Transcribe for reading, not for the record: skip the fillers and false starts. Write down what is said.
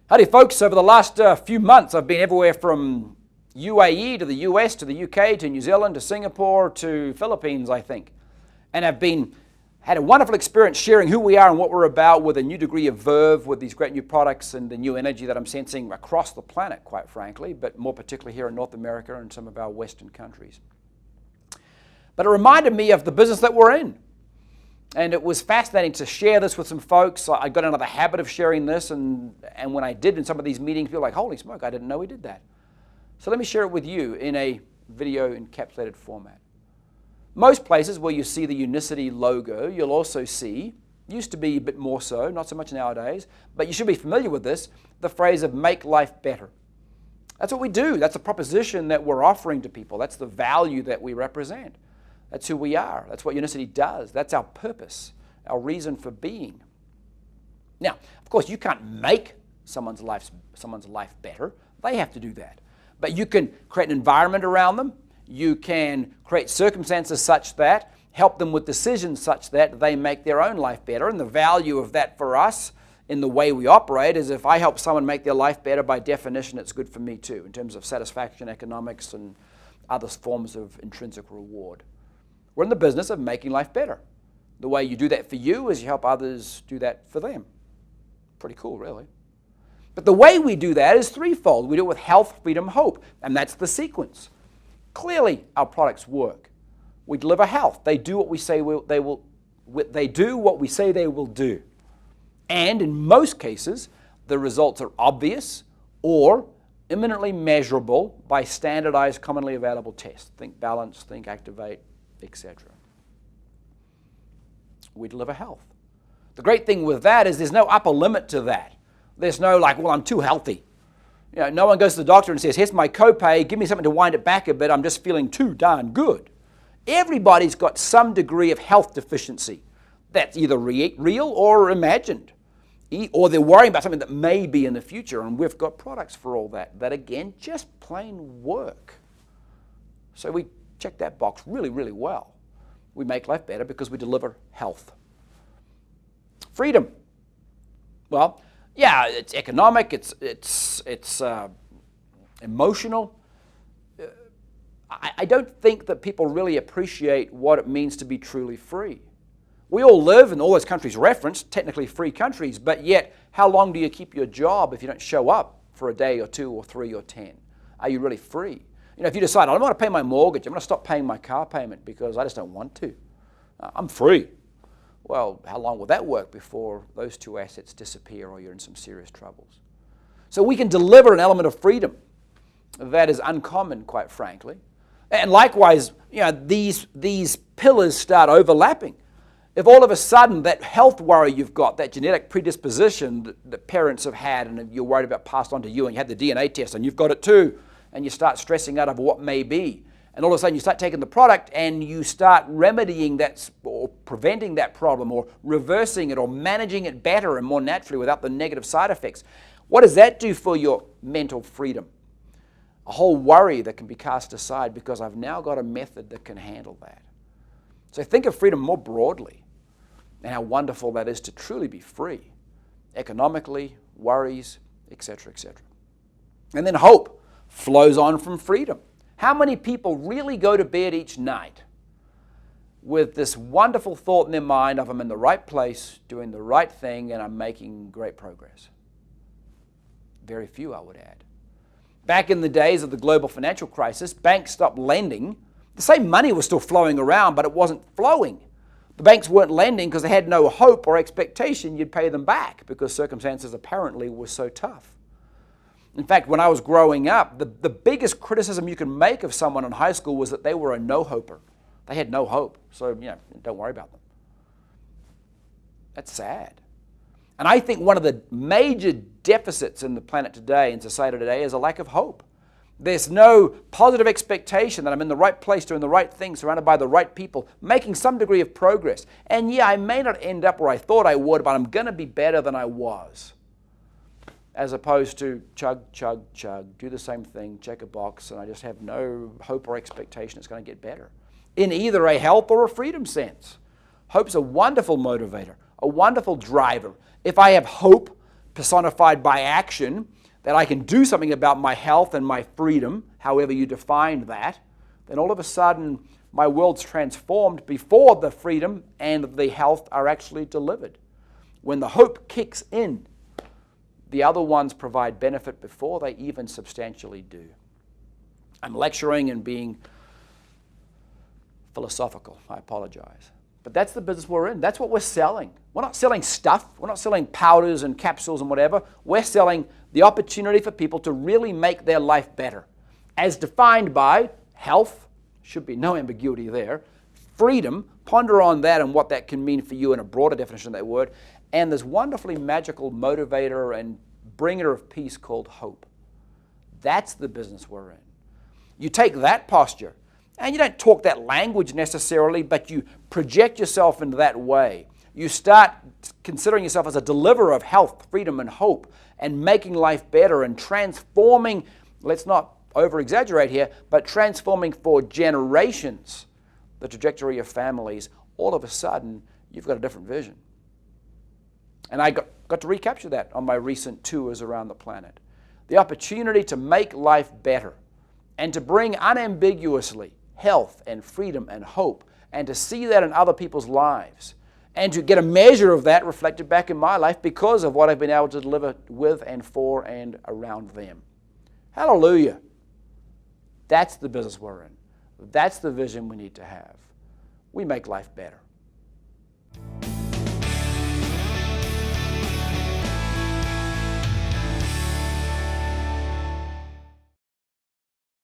Howdy folks, over the last few months I've been everywhere from UAE to the US to the UK to New Zealand to Singapore to Philippines, I think. And I've had a wonderful experience sharing who we are and what we're about with a new degree of verve with these great new products and the new energy that I'm sensing across the planet, quite frankly, but more particularly here in North America and some of our Western countries. But it reminded me of the business that we're in. And it was fascinating to share this with some folks. I got into the habit of sharing this, and when I did in some of these meetings, people were like, holy smoke, I didn't know we did that. So let me share it with you in a video encapsulated format. Most places where you see the Unicity logo, you'll also see, used to be a bit more so, not so much nowadays, but you should be familiar with this, the phrase of make life better. That's what we do. That's a proposition that we're offering to people. That's the value that we represent. That's who we are. That's what Unicity does. That's our purpose, our reason for being. Now, of course, you can't make someone's life better. They have to do that. But you can create an environment around them. You can create circumstances such that, help them with decisions such that they make their own life better. And the value of that for us in the way we operate is if I help someone make their life better, by definition, it's good for me too, in terms of satisfaction, economics, and other forms of intrinsic reward. We're in the business of making life better. The way you do that for you is you help others do that for them. Pretty cool, really. But the way we do that is threefold. We do it with health, freedom, hope, and that's the sequence. Clearly, our products work. We deliver health. They do what we say they will. They do what we say they will do. And in most cases, the results are obvious or imminently measurable by standardized, commonly available tests. Think balance, think activate, etc. We deliver health. The great thing with that is there's no upper limit to that. There's no like, well, I'm too healthy. You know, no one goes to the doctor and says, here's my copay, give me something to wind it back a bit, I'm just feeling too darn good. Everybody's got some degree of health deficiency that's either real or imagined. Or they're worrying about something that may be in the future, and we've got products for all that again, just plain work. So we check that box really, really well. We make life better because we deliver health. Freedom. Well, yeah, it's economic, it's emotional. I don't think that people really appreciate what it means to be truly free. We all live in all those countries referenced, technically free countries, but yet how long do you keep your job if you don't show up for a day or 2 or 3 or 10? Are you really free? You know, if you decide, I don't want to pay my mortgage, I'm going to stop paying my car payment because I just don't want to. I'm free. Well, how long will that work before those 2 assets disappear or you're in some serious troubles? So we can deliver an element of freedom that is uncommon, quite frankly. And likewise, you know, these pillars start overlapping. If all of a sudden that health worry you've got, that genetic predisposition that parents have had and you're worried about passed on to you, and you had the DNA test and you've got it too, and you start stressing out over what may be. And all of a sudden you start taking the product and you start remedying that or preventing that problem or reversing it or managing it better and more naturally without the negative side effects. What does that do for your mental freedom? A whole worry that can be cast aside because I've now got a method that can handle that. So think of freedom more broadly and how wonderful that is to truly be free, economically, worries, etc., etc. And then hope flows on from freedom. How many people really go to bed each night with this wonderful thought in their mind of I'm in the right place, doing the right thing, and I'm making great progress? Very few, I would add. Back in the days of the global financial crisis, banks stopped lending. The same money was still flowing around, but it wasn't flowing. The banks weren't lending because they had no hope or expectation you'd pay them back because circumstances apparently were so tough. In fact, when I was growing up, the biggest criticism you can make of someone in high school was that they were a no-hoper. They had no hope, so you know, don't worry about them. That's sad. And I think one of the major deficits in the planet today, in society today, is a lack of hope. There's no positive expectation that I'm in the right place, doing the right thing, surrounded by the right people, making some degree of progress. And yeah, I may not end up where I thought I would, but I'm going to be better than I was. As opposed to chug, chug, chug, do the same thing, check a box, and I just have no hope or expectation it's going to get better. In either a health or a freedom sense. Hope's a wonderful motivator, a wonderful driver. If I have hope personified by action, that I can do something about my health and my freedom, however you define that, then all of a sudden my world's transformed before the freedom and the health are actually delivered. When the hope kicks in, the other ones provide benefit before they even substantially do. I'm lecturing and being philosophical. I apologize. But that's the business we're in. That's what we're selling. We're not selling stuff. We're not selling powders and capsules and whatever. We're selling the opportunity for people to really make their life better, as defined by health, should be no ambiguity there, freedom, ponder on that and what that can mean for you in a broader definition of that word, and this wonderfully magical motivator and bringer of peace called hope. That's the business we're in. You take that posture, and you don't talk that language necessarily, but you project yourself into that way. You start considering yourself as a deliverer of health, freedom, and hope, and making life better and transforming, let's not over-exaggerate here, but transforming for generations the trajectory of families. All of a sudden, you've got a different vision. And I got to recapture that on my recent tours around the planet. The opportunity to make life better and to bring unambiguously health and freedom and hope, and to see that in other people's lives, and to get a measure of that reflected back in my life because of what I've been able to deliver with and for and around them. Hallelujah. That's the business we're in. That's the vision we need to have. We make life better.